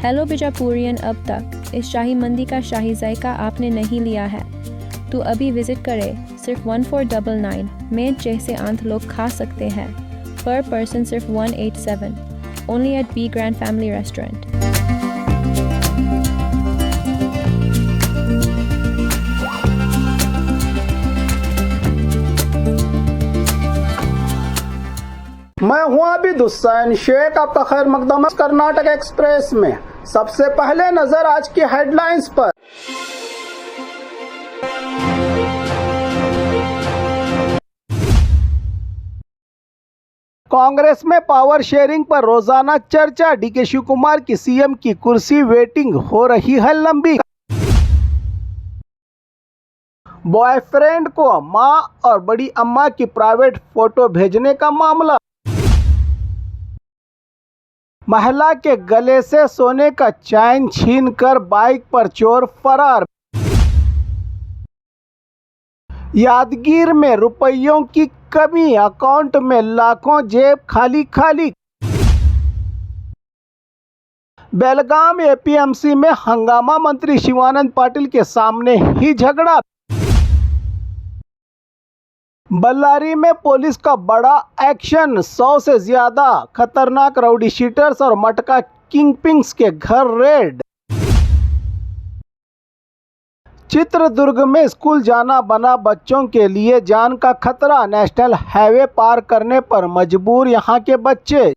Hello बिजापुरियन, अब तक इस शाही मंदी का शाही जायका आपने नहीं लिया है तो अभी विजिट करें। सिर्फ 1499 में जैसे आंत लोग खा सकते हैं। पर पर्सन सिर्फ 187। Only at B grand family restaurant. मैं हूं अभी हुसैन शेख, आपका खैर मकदम कर्नाटक एक्सप्रेस में। सबसे पहले नजर आज की हेडलाइंस पर। कांग्रेस में पावर शेयरिंग पर रोजाना चर्चा। डीके शिव कुमार की सीएम की कुर्सी वेटिंग हो रही है लंबी। बॉयफ्रेंड को मां और बड़ी अम्मा की प्राइवेट फोटो भेजने का मामला। महिला के गले से सोने का चैन छीनकर बाइक पर चोर फरार। यादगीर में रुपयों की कमी, अकाउंट में लाखों, जेब खाली खाली। बेलगाम एपीएमसी में हंगामा, मंत्री शिवानंद पाटिल के सामने ही झगड़ा। बल्लारी में पुलिस का बड़ा एक्शन, 100 से ज्यादा खतरनाक राउडी शीटर्स और मटका किंगपिंग्स के घर रेड। चित्रदुर्ग में स्कूल जाना बना बच्चों के लिए जान का खतरा। नेशनल हाईवे पार करने पर मजबूर यहां के बच्चे।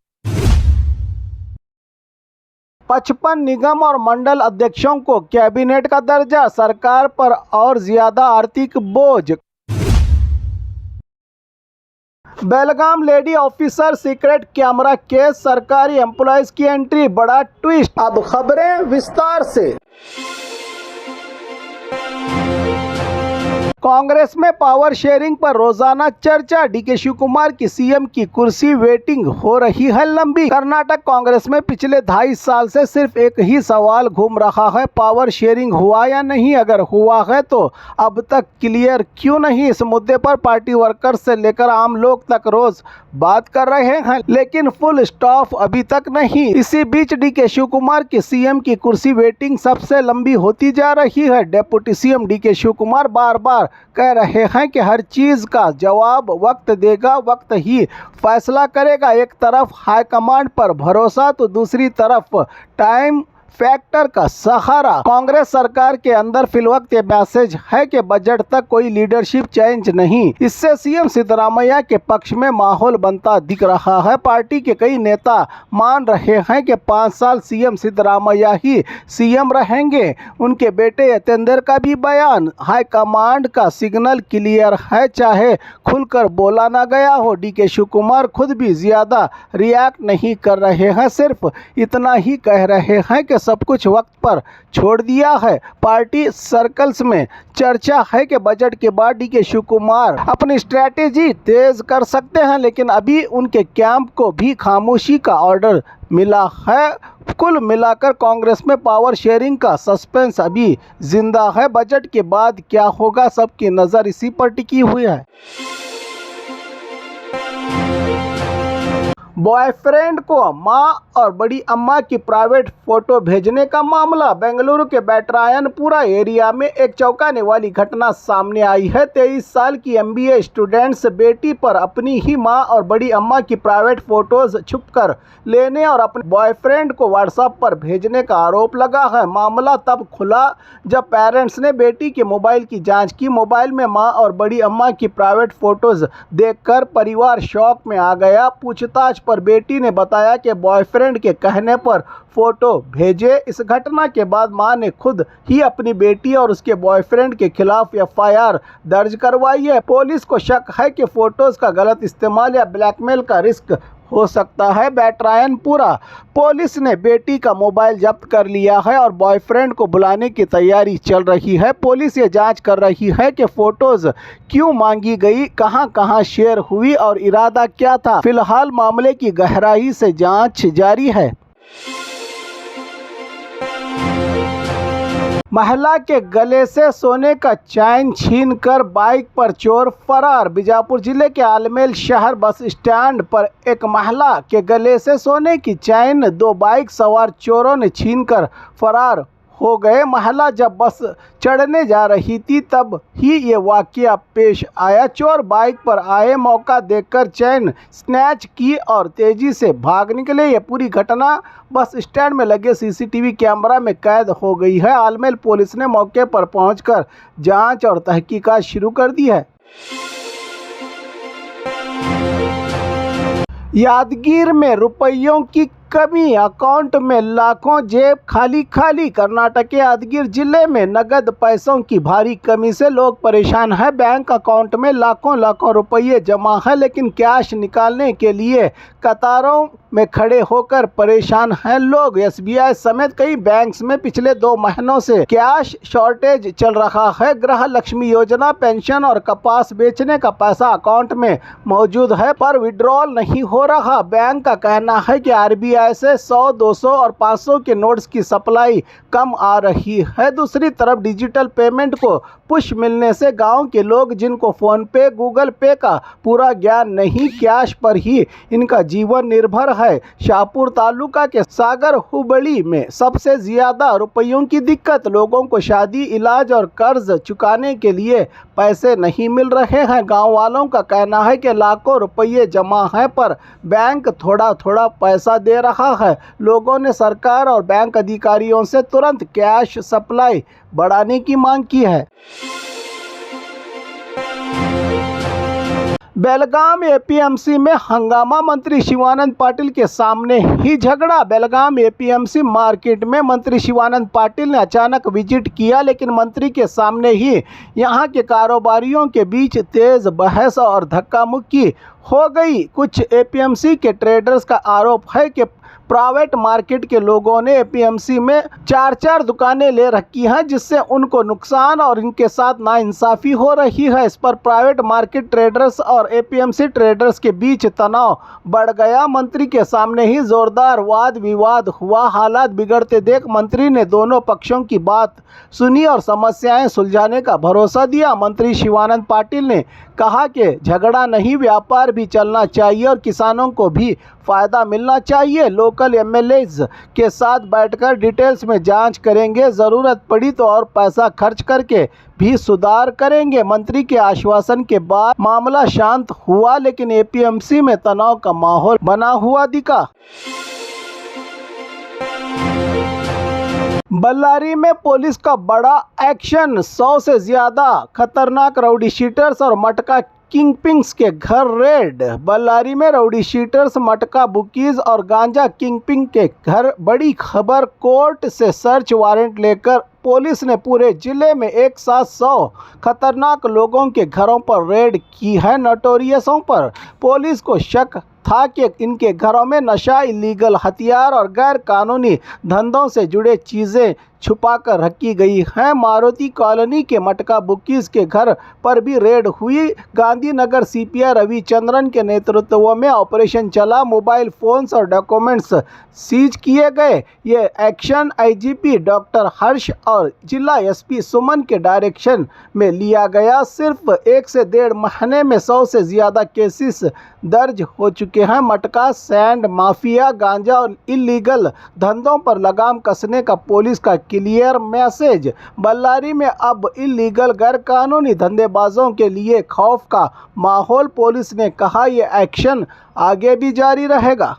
55 निगम और मंडल अध्यक्षों को कैबिनेट का दर्जा, सरकार पर और ज्यादा आर्थिक बोझ। Belgaum lady officer secret camera case, सरकारी एम्प्लॉयज की एंट्री, बड़ा ट्विस्ट। अब खबरें विस्तार से। कांग्रेस में पावर शेयरिंग पर रोजाना चर्चा। डीके शिव कुमार की सीएम की कुर्सी वेटिंग हो रही है लंबी। कर्नाटक कांग्रेस में पिछले 2.5 साल से सिर्फ एक ही सवाल घूम रहा है, पावर शेयरिंग हुआ या नहीं। अगर हुआ है तो अब तक क्लियर क्यों नहीं। इस मुद्दे पर पार्टी वर्कर्स से लेकर आम लोग तक रोज बात कर रहे हैं, लेकिन फुल स्टॉप अभी तक नहीं। इसी बीच डीके शिव कुमार की सीएम की कुर्सी वेटिंग सबसे लंबी होती जा रही है। Deputy CM DK Shiv Kumar बार बार कह रहे हैं कि हर चीज का जवाब वक्त देगा, वक्त ही फैसला करेगा। एक तरफ हाईकमांड पर भरोसा तो दूसरी तरफ टाइम फैक्टर का सहारा। कांग्रेस सरकार के अंदर फिलवक्त ये मैसेज है कि बजट तक कोई लीडरशिप चेंज नहीं। इससे सीएम सिद्धरामैया के पक्ष में माहौल बनता दिख रहा है। पार्टी के कई नेता मान रहे हैं कि 5 साल सीएम सिद्धरामैया ही सीएम रहेंगे। उनके बेटे यतेंद्र का भी बयान, हाईकमांड का सिग्नल क्लियर है, चाहे खुलकर बोला ना गया हो। डीके शिव कुमार खुद भी ज्यादा रिएक्ट नहीं कर रहे हैं, सिर्फ इतना ही कह रहे हैं कि सब कुछ वक्त पर छोड़ दिया है। पार्टी सर्कल्स में चर्चा है कि बजट के बाद डीके शिव कुमार अपनी स्ट्रैटेजी तेज कर सकते हैं, लेकिन अभी उनके कैंप को भी खामोशी का ऑर्डर मिला है। कुल मिलाकर कांग्रेस में पावर शेयरिंग का सस्पेंस अभी जिंदा है। बजट के बाद क्या होगा, सबकी नजर इसी पर टिकी हुई है। बॉयफ्रेंड को मां और बड़ी अम्मा की प्राइवेट फोटो भेजने का मामला। बेंगलुरु के बैटरायनपुरा एरिया में एक चौंकाने वाली घटना सामने आई है। 23 साल की एमबीए स्टूडेंट्स बेटी पर अपनी ही मां और बड़ी अम्मा की प्राइवेट फोटोज छुपकर लेने और अपने बॉयफ्रेंड को व्हाट्सएप पर भेजने का आरोप लगा है। मामला तब खुला जब पेरेंट्स ने बेटी के मोबाइल की जांच की। मोबाइल में मां और बड़ी अम्मा की प्राइवेट फोटोज देखकर परिवार शॉक में आ गया। पूछताछ पर बेटी ने बताया कि बॉयफ्रेंड के कहने पर फोटो भेजे। इस घटना के बाद मां ने खुद ही अपनी बेटी और उसके बॉयफ्रेंड के खिलाफ एफआईआर दर्ज करवाई है। पुलिस को शक है कि फोटोज का गलत इस्तेमाल या ब्लैकमेल का रिस्क हो सकता है। बैटरायनपुरा पुलिस ने बेटी का मोबाइल जब्त कर लिया है और बॉयफ्रेंड को बुलाने की तैयारी चल रही है। पुलिस ये जांच कर रही है कि फोटोज क्यों मांगी गई, कहां कहां शेयर हुई और इरादा क्या था। फिलहाल मामले की गहराई से जांच जारी है। महिला के गले से सोने का चैन छीनकर बाइक पर चोर फरार। बीजापुर जिले के आलमेल शहर बस स्टैंड पर एक महिला के गले से सोने की चैन 2 बाइक सवार चोरों ने छीनकर फरार हो गए। महिला जब बस चढ़ने जा रही थी तब ही ये वाकया पेश आया। चोर बाइक पर आए, मौका देखकर चैन स्नैच की और तेजी से भाग निकले। ये पूरी घटना बस स्टैंड में लगे सीसीटीवी कैमरा में कैद हो गई है। आलमेल पुलिस ने मौके पर पहुंचकर जांच और तहकीकात शुरू कर दी है। यादगीर में रुपयों की कमी, अकाउंट में लाखों, जेब खाली खाली। कर्नाटक के यादगीर जिले में नगद पैसों की भारी कमी से लोग परेशान हैं। बैंक अकाउंट में लाखों लाखों रुपये जमा है, लेकिन कैश निकालने के लिए कतारों में खड़े होकर परेशान हैं लोग। एसबीआई समेत कई बैंक्स में पिछले 2 महीनों से कैश शॉर्टेज चल रहा है। गृह लक्ष्मी योजना, पेंशन और कपास बेचने का पैसा अकाउंट में मौजूद है पर विड्रॉल नहीं हो रहा। बैंक का कहना है कि आरबीआई से 100, 200 और 500 के नोट्स की सप्लाई कम आ रही है। दूसरी तरफ डिजिटल पेमेंट को पुश मिलने से गांव के लोग, जिनको फोन पे, गूगल पे का पूरा ज्ञान नहीं, कैश पर ही इनका जीवन निर्भर है। शाहपुर तालुका के सागर हुबड़ी में सबसे ज्यादा रुपयों की दिक्कत। लोगों को शादी, इलाज और कर्ज चुकाने के लिए पैसे नहीं मिल रहे हैं। गांव वालों का कहना है कि लाखों रुपये जमा है पर बैंक थोड़ा थोड़ा पैसा दे रहा है। लोगों ने सरकार और बैंक अधिकारियों से तुरंत कैश सप्लाई बढ़ाने की मांग की है। बेलगाम एपीएमसी में हंगामा, मंत्री शिवानंद पाटिल के सामने ही झगड़ा। बेलगाम एपीएमसी मार्केट में मंत्री शिवानंद पाटिल ने अचानक विजिट किया, लेकिन मंत्री के सामने ही यहां के कारोबारियों के बीच तेज बहस और धक्का मुक्की हो गई। कुछ एपीएमसी के ट्रेडर्स का आरोप है कि प्राइवेट मार्केट के लोगों ने एपीएमसी में 4 दुकानें ले रखी हैं, जिससे उनको नुकसान और इनके साथ नाइंसाफी हो रही है। इस पर प्राइवेट मार्केट ट्रेडर्स और एपीएमसी ट्रेडर्स के बीच तनाव बढ़ गया। मंत्री के सामने ही जोरदार वाद विवाद हुआ। हालात बिगड़ते देख मंत्री ने दोनों पक्षों की बात सुनी और समस्याएं सुलझाने का भरोसा दिया। मंत्री शिवानंद पाटिल ने कहा कि झगड़ा नहीं, व्यापार भी चलना चाहिए और किसानों को भी फायदा मिलना चाहिए। लोकल एमएलएज के साथ बैठकर डिटेल्स में जांच करेंगे, ज़रूरत पड़ी तो और पैसा खर्च करके भी सुधार करेंगे। मंत्री के आश्वासन के बाद मामला शांत हुआ, लेकिन एपीएमसी में तनाव का माहौल बना हुआ दिखा। बल्लारी में पुलिस का बड़ा एक्शन, 100 से ज्यादा खतरनाक राउडी शीटर्स और मटका किंगपिंग्स के घर रेड। बल्लारी में राउडी शीटर्स, मटका बुकीज और गांजा किंगपिंग के घर। बड़ी खबर, कोर्ट से सर्च वारंट लेकर पुलिस ने पूरे जिले में एक साथ 100 खतरनाक लोगों के घरों पर रेड की है। नोटोरियसों पर पुलिस को शक था कि इनके घरों में नशा, इलीगल हथियार और गैर कानूनी धंधों से जुड़े चीज़ें छुपा कर रखी गई हैं। मारुति कॉलोनी के मटका बुकीज के घर पर भी रेड हुई। गांधीनगर सीपीआई रविचंद्रन के नेतृत्व में ऑपरेशन चला। मोबाइल फोन्स और डॉक्यूमेंट्स सीज किए गए। ये एक्शन आईजीपी डॉक्टर हर्ष और जिला एसपी सुमन के डायरेक्शन में लिया गया। सिर्फ 1 से 1.5 महीने में 100 से ज़्यादा केसेस दर्ज हो चुके हैं। मटका, सैंड माफिया, गांजा और इलीगल धंधों पर लगाम कसने का पुलिस का क्लियर मैसेज। बल्लारी में अब इलीगल गैर कानूनी धंधेबाजों के लिए खौफ का माहौल। पुलिस ने कहा ये एक्शन आगे भी जारी रहेगा।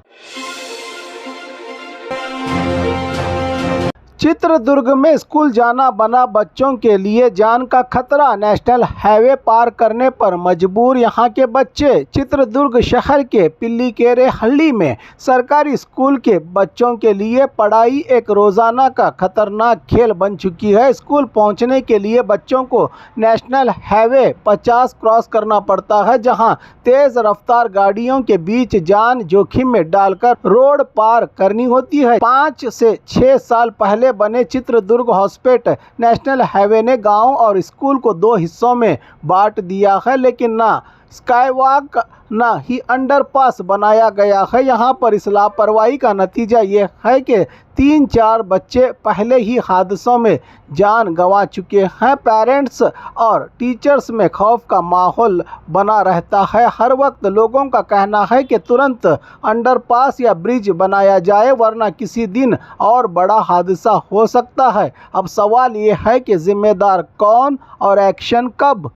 चित्रदुर्ग में स्कूल जाना बना बच्चों के लिए जान का खतरा। नेशनल हाईवे पार करने पर मजबूर यहाँ के बच्चे। चित्रदुर्ग शहर के पिल्लीकेरे हल्ली में सरकारी स्कूल के बच्चों के लिए पढ़ाई एक रोजाना का खतरनाक खेल बन चुकी है। स्कूल पहुँचने के लिए बच्चों को नेशनल हाईवे 50 क्रॉस करना पड़ता है, जहाँ तेज रफ्तार गाड़ियों के बीच जान जोखिम में डालकर रोड पार करनी होती है। 5 से 6 साल पहले बने चित्रदुर्ग हॉस्पेट नेशनल हाईवे ने गांव और स्कूल को 2 हिस्सों में बांट दिया है, लेकिन ना स्काईवॉक न ही अंडरपास बनाया गया है। यहाँ पर इस लापरवाही का नतीजा ये है कि 3-4 बच्चे पहले ही हादसों में जान गंवा चुके हैं। पेरेंट्स और टीचर्स में खौफ का माहौल बना रहता है। हर वक्त लोगों का कहना है कि तुरंत अंडरपास या ब्रिज बनाया जाए वरना किसी दिन और बड़ा हादसा हो सकता है। अब सवाल ये है कि जिम्मेदार कौन और एक्शन कब?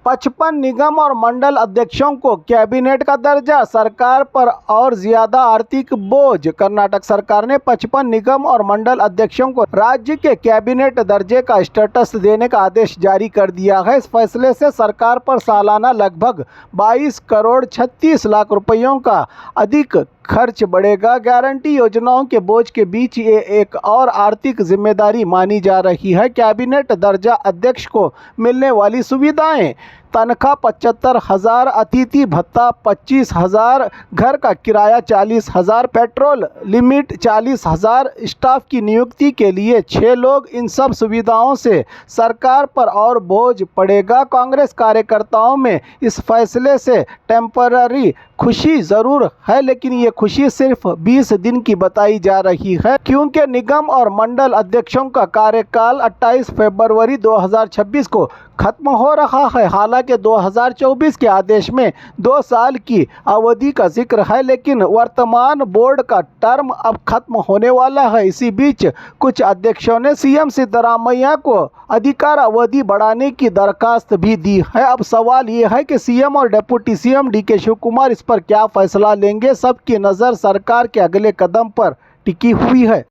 55 निगम और मंडल अध्यक्षों को कैबिनेट का दर्जा, सरकार पर और ज्यादा आर्थिक बोझ। कर्नाटक सरकार ने 55 निगम और मंडल अध्यक्षों को राज्य के कैबिनेट दर्जे का स्टेटस देने का आदेश जारी कर दिया है। इस फैसले से सरकार पर सालाना लगभग 22 करोड़ 36 लाख रुपयों का अधिक खर्च बढ़ेगा। गारंटी योजनाओं के बोझ के बीच ये एक और आर्थिक जिम्मेदारी मानी जा रही है। कैबिनेट दर्जा अध्यक्ष को मिलने वाली सुविधाएं: तनख्वाह 75,000, अतिथि भत्ता 25,000, घर का किराया 40,000, पेट्रोल लिमिट 40,000, स्टाफ की नियुक्ति के लिए 6 लोग। इन सब सुविधाओं से सरकार पर और बोझ पड़ेगा। कांग्रेस कार्यकर्ताओं में इस फैसले से टेम्पररी खुशी ज़रूर है, लेकिन ये खुशी सिर्फ 20 दिन की बताई जा रही है, क्योंकि निगम और मंडल अध्यक्षों का कार्यकाल 28 फरवरी 2026 को खत्म हो रहा है। हालांकि 2024 के आदेश में 2 साल की अवधि का जिक्र है, लेकिन वर्तमान बोर्ड का टर्म अब खत्म होने वाला है। इसी बीच कुछ अध्यक्षों ने सीएम सिद्धरामैया को अधिकार अवधि बढ़ाने की दरखास्त भी दी है। अब सवाल ये है कि सीएम और deputy CM DK Shiv Kumar इस पर क्या फैसला लेंगे। सबकी नज़र सरकार के अगले कदम पर टिकी हुई है।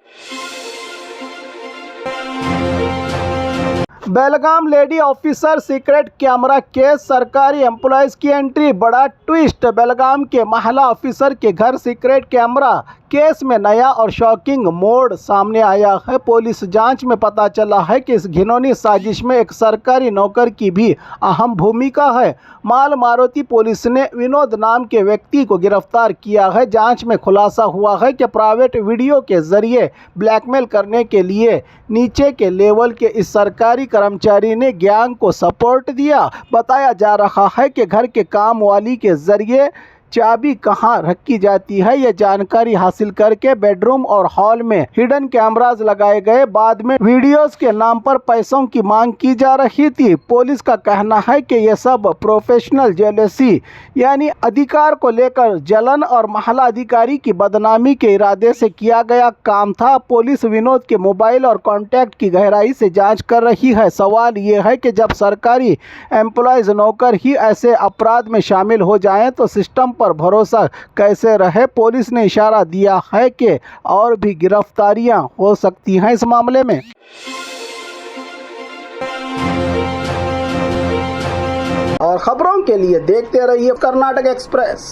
Belgaum lady officer secret camera case, सरकारी एम्प्लॉयज़ की एंट्री, बड़ा ट्विस्ट। बेलगाम के महिला ऑफिसर के घर सीक्रेट कैमरा केस में नया और शॉकिंग मोड़ सामने आया है। पुलिस जांच में पता चला है कि इस घिनौनी साजिश में एक सरकारी नौकर की भी अहम भूमिका है। माल मारुति पुलिस ने विनोद नाम के व्यक्ति को गिरफ्तार किया है। जांच में खुलासा हुआ है कि प्राइवेट वीडियो के जरिए ब्लैकमेल करने के लिए नीचे के लेवल के इस सरकारी कर्मचारी ने गैंग को सपोर्ट दिया। बताया जा रहा है कि घर के काम वाली के जरिए चाबी कहां रखी जाती है, यह जानकारी हासिल करके बेडरूम और हॉल में हिडन कैमरास लगाए गए। बाद में वीडियोस के नाम पर पैसों की मांग की जा रही थी। पुलिस का कहना है कि यह सब प्रोफेशनल जेलसी यानी अधिकार को लेकर जलन और महिला अधिकारी की बदनामी के इरादे से किया गया काम था। पुलिस विनोद के मोबाइल और कॉन्टैक्ट की गहराई से जांच कर रही है। सवाल ये है कि जब सरकारी एम्प्लॉयज़ नौकर ही ऐसे अपराध में शामिल हो जाएं तो सिस्टम पर भरोसा कैसे रहे। पुलिस ने इशारा दिया है कि और भी गिरफ्तारियां हो सकती हैं इस मामले में। और खबरों के लिए देखते रहिए कर्नाटक एक्सप्रेस।